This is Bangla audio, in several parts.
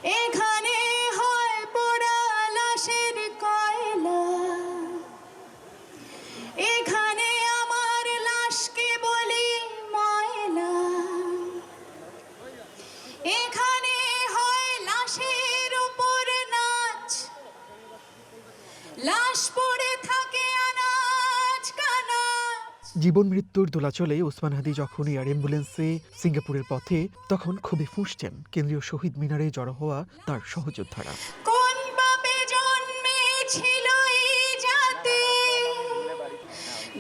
এখানে হয় পোড়া লাশের কয়লা, এখানে আমার লাশকে বলি ময়লা, এখানে হয় লাশের উপর নাচ, লাশ পড়ে থাকে আনাজ কানাজ। জীবন মৃত্যুর দোলাচলে ওসমান হাদি যখন এয়ার অ্যাম্বুলেন্সে সিঙ্গাপুরের পথে, তখন খুবই ফুঁসছেন কেন্দ্রীয় শহীদ মিনারে জড়ো হওয়া তার সহযোদ্ধারা। কোন পাপে জন্মেছিল এই জাতি,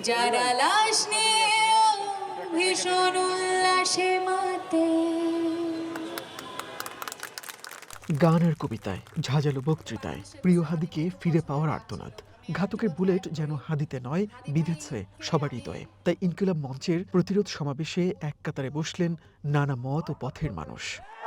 যারা লাশ নিয়ে ভীষণ উল্লাসে মাতে। গান আর কবিতায়, ঝাঁঝালো বক্তৃতায় প্রিয় হাদিকে ফিরে পাওয়ার আর্তনাদ। ঘাতকের বুলেট যেন হাদিতে নয়, বিঁধেছে সবার হৃদয়ে। তাই ইনকিলাব মঞ্চের প্রতিরোধ সমাবেশে এক কাতারে বসলেন নানা মত ও পথের মানুষ।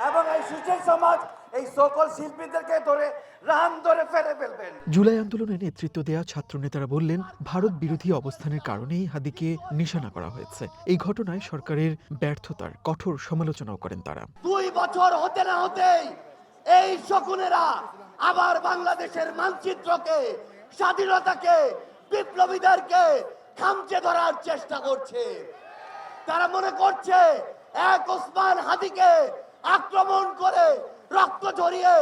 এবং এই সুশীল সমাজ এই সকল শিল্পীদেরকে ধরে রান ধরে ফেলে ফেলবেন। জুলাই আন্দোলনে নেতৃত্ব দেয়া ছাত্র নেতারা বললেন, ভারত বিরোধী অবস্থানের কারণেই হাদিকে নিশানা করা হয়েছে। এই ঘটনায় সরকারের ব্যর্থতার কঠোর সমালোচনাও করেন তারা। 2 বছর হতে না হতেই এই শকুনেরা আবার বাংলাদেশের মানচিত্রকে, স্বাধীনতাকে, বিপ্লবীদেরকে খামচে ধরার চেষ্টা করছে। তারা মনে করছে এক ওসমান হাদিকে আক্রমণ করে, রক্ত ঝরিয়ে,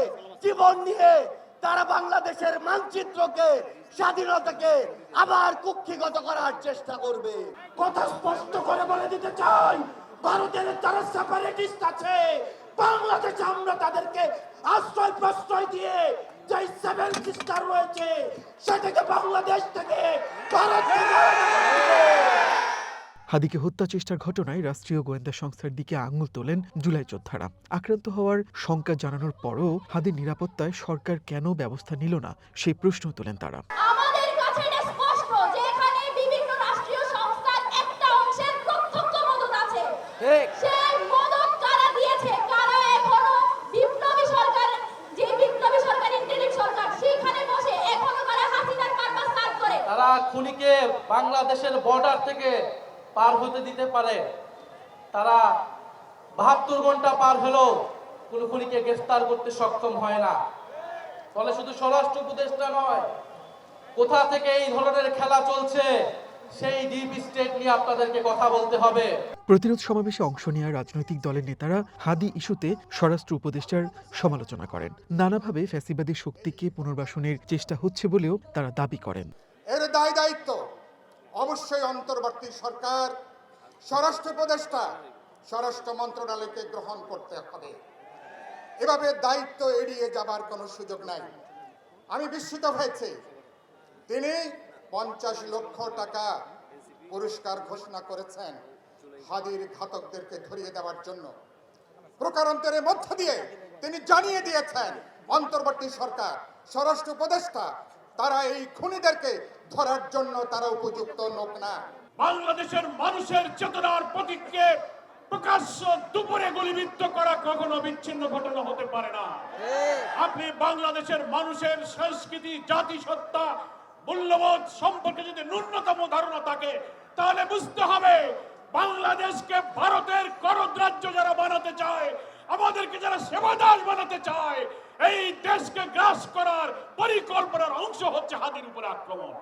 জীবন নিয়ে তারা বাংলাদেশের মানচিত্রকে, স্বাধীনতাকে আবার কুক্ষিগত করার চেষ্টা করবে। কথা স্পষ্ট করে বলে দিতে চাই, ভারতের যারা সেপারেটিস্ট আছে, বাংলাদেশে আমরা তাদেরকে আশ্রয় প্রশ্রয় দিয়ে যে 7 সিস্টার রয়েছে সেটাকে বাংলাদেশ থেকে ভারত হাদিকে হত্যা চেষ্টার ঘটনায় রাষ্ট্রীয় গোয়েন্দা সংস্থার দিকে আঙুল তোলেন জুলাই যোদ্ধারা। আক্রান্ত হওয়ার শঙ্কা জানানোর পরও হাদির নিরাপত্তায় সরকার কেন ব্যবস্থা নিল না, সেই প্রশ্ন তোলেন তারা। আমাদের কাছে এটা স্পষ্ট যে এখানে বিভিন্ন রাষ্ট্রীয় সংস্থার একটা অংশের প্রত্যক্ষ মদত আছে। সেই মদত কারা দিয়েছে, কারা এখনো বিপ্লবী সরকার, যে বিপ্লবী সরকার ইন্টারিম সরকার, সেখানে বসে এখনো কারা হাসিনার কারবাস সাথ করে। তারা খুনিকে বাংলাদেশের বর্ডার থেকে পার হতে দিতে পারে। তারা 72 ঘন্টা পার হলেও কোনো খুনিকে গ্রেফতার করতে সক্ষম হয় না। ফলে শুধু স্বরাষ্ট্র উপদেষ্টা নয়, কোথা থেকে এই ধরনের খেলা চলছে সেই ডিপ স্টেট নিয়ে আপনাদেরকে কথা বলতে হবে। প্রতিরোধ সমাবেশে অংশ নেওয়া রাজনৈতিক দলের নেতারা হাদি ইস্যুতে স্বরাষ্ট্র উপদেষ্টার সমালোচনা করেন। নানাভাবে ফ্যাসিবাদী শক্তিকে পুনর্বাসনের চেষ্টা হচ্ছে বলেও তারা দাবি করেন। এর দায়িত্ব অবশ্যই অন্তর্বর্তী সরকার, স্বরাষ্ট্র উপদেষ্টা, স্বরাষ্ট্র মন্ত্রণালয়কে গ্রহণ করতে হবে। এভাবে দায়িত্ব এড়িয়ে যাবার কোনো সুযোগ নাই। আমি বিস্মিত হয়েছি, তিনি 50 লক্ষ টাকা পুরস্কার ঘোষণা করেছেন হাদির ঘাতকদেরকে ধরিয়ে দেওয়ার জন্য। প্রকারান্তরের মধ্য দিয়ে তিনি জানিয়ে দিয়েছেন অন্তর্বর্তী সরকার, স্বরাষ্ট্র উপদেষ্টা তারা এই খুনিদেরকে ধরার জন্য তারা উপযুক্ত লোক না। বাংলাদেশের মানুষের চেতনার প্রতীককে প্রকাশ্য দুপুরে গুলিবিদ্ধ করা কখনো বিচ্ছিন্ন ঘটনা হতে পারে না। আপনি বাংলাদেশের মানুষের সংস্কৃতি, জাতিসত্তা, মূল্যবোধ সম্পর্কে যদি ন্যূনতম ধারণা থাকে, তাহলে বুঝতে হবে বাংলাদেশকে ভারতের করদ্রাজ্য যারা বানাতে চায়, আমাদেরকে যারা সেবাদাস বানাতে চায়, এই দেশকে গ্রাস করার পরিকল্পনার অংশ হচ্ছে হাদির উপরে আক্রমণ।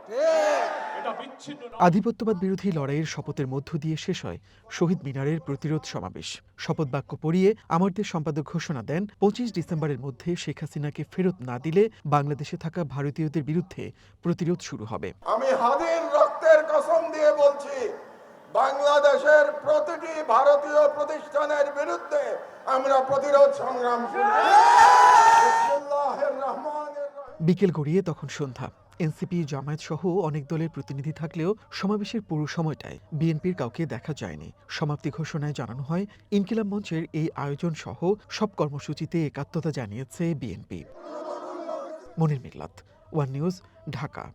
এটা বিচ্ছিন্ন নয়। আধিপত্যবাদ বিরোধী লড়াইয়ের শপথের মধ্য দিয়ে শেষ হয় শহীদ মিনারের প্রতিরোধ সমাবেশ। শপথ বাক্য পড়িয়ে আমাদের সম্পাদক ঘোষণা দেন, 25 ডিসেম্বরের মধ্যে শেখ হাসিনাকে ফেরত না দিলে বাংলাদেশে থাকা ভারতীয়দের বিরুদ্ধে প্রতিরোধ শুরু হবে। আমি হাদির রক্তের কসম দিয়ে বলছি, বাংলাদেশের প্রতিটি ভারতীয় প্রতিষ্ঠানের বিরুদ্ধে আমরা প্রতিরোধ সংগ্রাম শুরু করব। বিকেল গড়িয়ে তখন সন্ধ্যা। এনসিপি, জামায়াত সহ অনেক দলের প্রতিনিধি থাকলেও সমাবেশের পুরো সময়টায় বিএনপির কাউকে দেখা যায়নি। সমাপ্তি ঘোষণায় জানানো হয়, ইনকিলাব মঞ্চের এই আয়োজন সহ সব কর্মসূচিতে একাত্মতা জানিয়েছে বিএনপি। মনির মিল্লাত, ওয়ান নিউজ, ঢাকা।